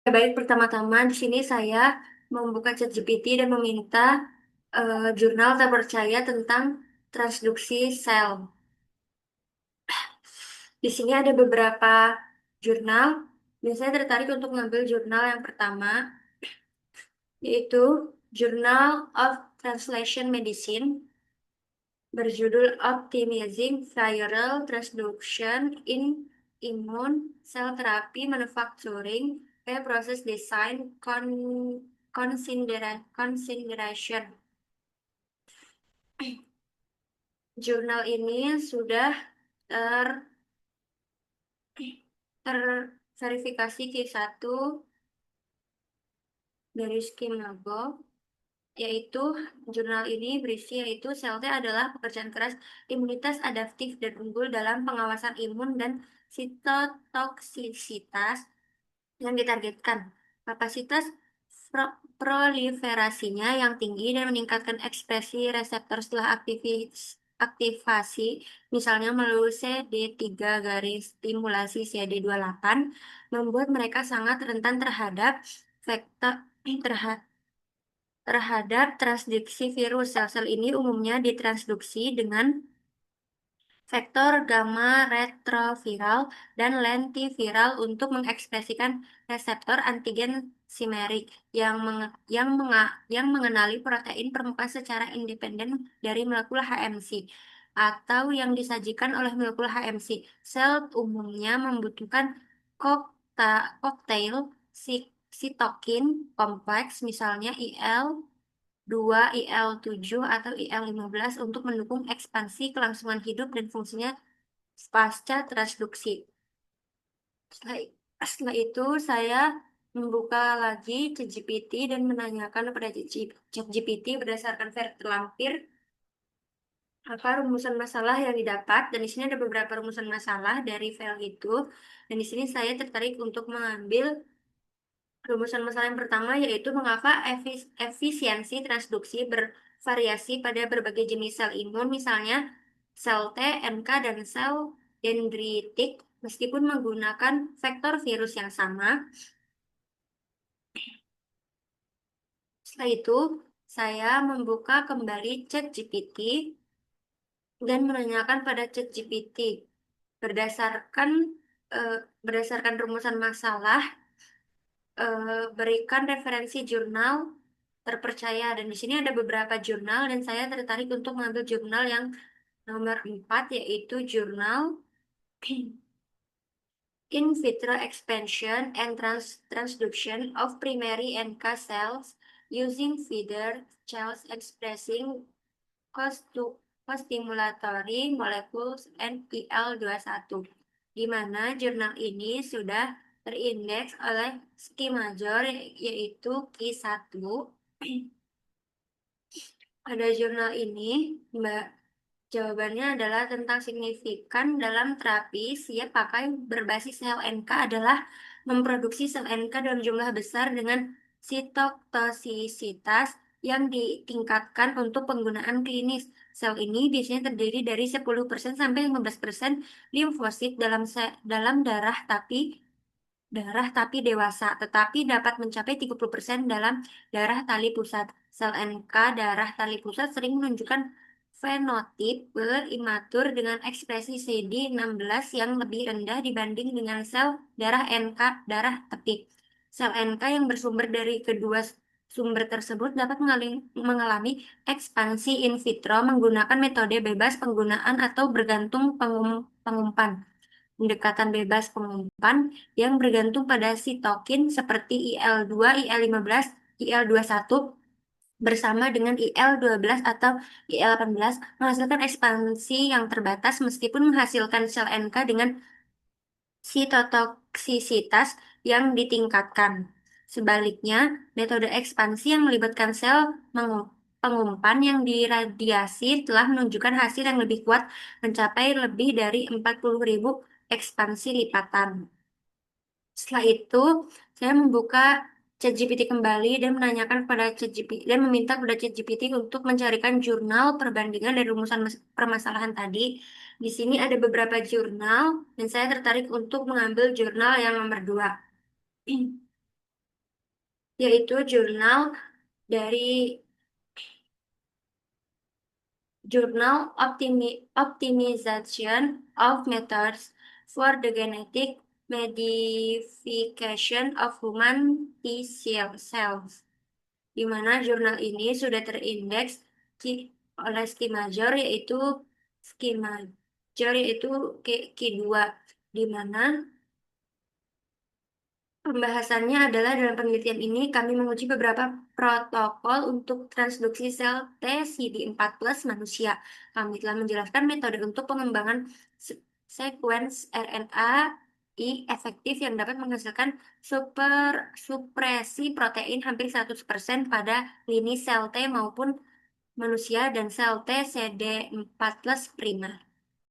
Baik, pertama-tama di sini saya membuka ChatGPT dan meminta jurnal terpercaya tentang transduksi sel. Di sini ada beberapa jurnal, dan saya tertarik untuk mengambil jurnal yang pertama, yaitu Journal of Translation Medicine, berjudul Optimizing Viral Transduction in Immune Cell Therapy Manufacturing, a Process Design Consideration. Jurnal ini sudah ter terverifikasi Q1 dari Skimabo, yaitu jurnal ini berisi yaitu sel T adalah pekerjaan keras imunitas adaptif dan unggul dalam pengawasan imun dan sitotoksisitas yang ditargetkan. Kapasitas proliferasinya yang tinggi dan meningkatkan ekspresi reseptor setelah aktivasi, misalnya melalui CD3 garis stimulasi CD28, membuat mereka sangat rentan terhadap vektor terha- terhadap transduksi virus. Sel-sel ini umumnya ditransduksi dengan vektor gamma retroviral dan lentiviral untuk mengekspresikan reseptor antigen simerik yang mengenali protein permukaan secara independen dari molekul HMC atau yang disajikan oleh molekul HMC. Sel umumnya membutuhkan koktail sitokin kompleks, misalnya IL-2, IL-7 atau IL-15 untuk mendukung ekspansi kelangsungan hidup dan fungsinya pasca transduksi. Setelah, setelah itu saya membuka lagi ChatGPT dan menanyakan kepada ChatGPT berdasarkan versi lampir apa rumusan masalah yang didapat, dan di sini ada beberapa rumusan masalah dari file itu, dan di sini saya tertarik untuk mengambil rumusan masalah yang pertama, yaitu mengapa efisiensi transduksi bervariasi pada berbagai jenis sel imun, misalnya sel T, NK, dan sel dendritik, meskipun menggunakan vektor virus yang sama. Setelah itu, saya membuka kembali ChatGPT dan menanyakan pada ChatGPT berdasarkan eh, berdasarkan rumusan masalah, berikan referensi jurnal terpercaya. Dan di sini ada beberapa jurnal dan saya tertarik untuk mengambil jurnal yang nomor 4, yaitu jurnal In Vitro Expansion and Transduction of Primary NK Cells Using Feeder Cells Expressing Co-Stimulatory Molecules and IL-21, di mana jurnal ini sudah terindeks oleh Skimajor, yaitu Q1. Pada jurnal ini, Mbak, jawabannya adalah tentang signifikan dalam terapi siap pakai berbasis sel NK adalah memproduksi sel NK dalam jumlah besar dengan sitotoksisitas yang ditingkatkan untuk penggunaan klinis. Sel ini biasanya terdiri dari 10% sampai 15% limfosit dalam darah tapi dewasa, tetapi dapat mencapai 30% dalam darah tali pusat. Sel NK darah tali pusat sering menunjukkan fenotipe imatur dengan ekspresi CD16 yang lebih rendah dibanding dengan sel darah NK darah tepi. Sel NK yang bersumber dari kedua sumber tersebut dapat mengalami ekspansi in vitro menggunakan metode bebas penggunaan atau bergantung pengumpan. Pendekatan bebas pengumpan yang bergantung pada sitokin seperti IL-2, IL-15, IL-21 bersama dengan IL-12 atau IL-18 menghasilkan ekspansi yang terbatas meskipun menghasilkan sel NK dengan sitotoksisitas yang ditingkatkan. Sebaliknya, metode ekspansi yang melibatkan sel pengumpan yang diradiasi telah menunjukkan hasil yang lebih kuat, mencapai lebih dari 40.000 ekspansi lipatan. Setelah itu, saya membuka ChatGPT kembali dan menanyakan kepada ChatGPT dan meminta kepada ChatGPT untuk mencarikan jurnal perbandingan dari rumusan permasalahan tadi. Di sini ada beberapa jurnal dan saya tertarik untuk mengambil jurnal yang nomor 2. yaitu jurnal dari Journal Optimization of Methods for the Genetic Modification of Human T cells, di mana jurnal ini sudah terindeks oleh Ski Major yaitu Q2, di mana pembahasannya adalah dalam penelitian ini kami menguji beberapa protokol untuk transduksi sel T CD4+ manusia. Kami telah menjelaskan metode untuk pengembangan sequence RNA efektif yang dapat menghasilkan supresi protein hampir 100% pada lini sel T maupun manusia dan sel T CD4+ primer.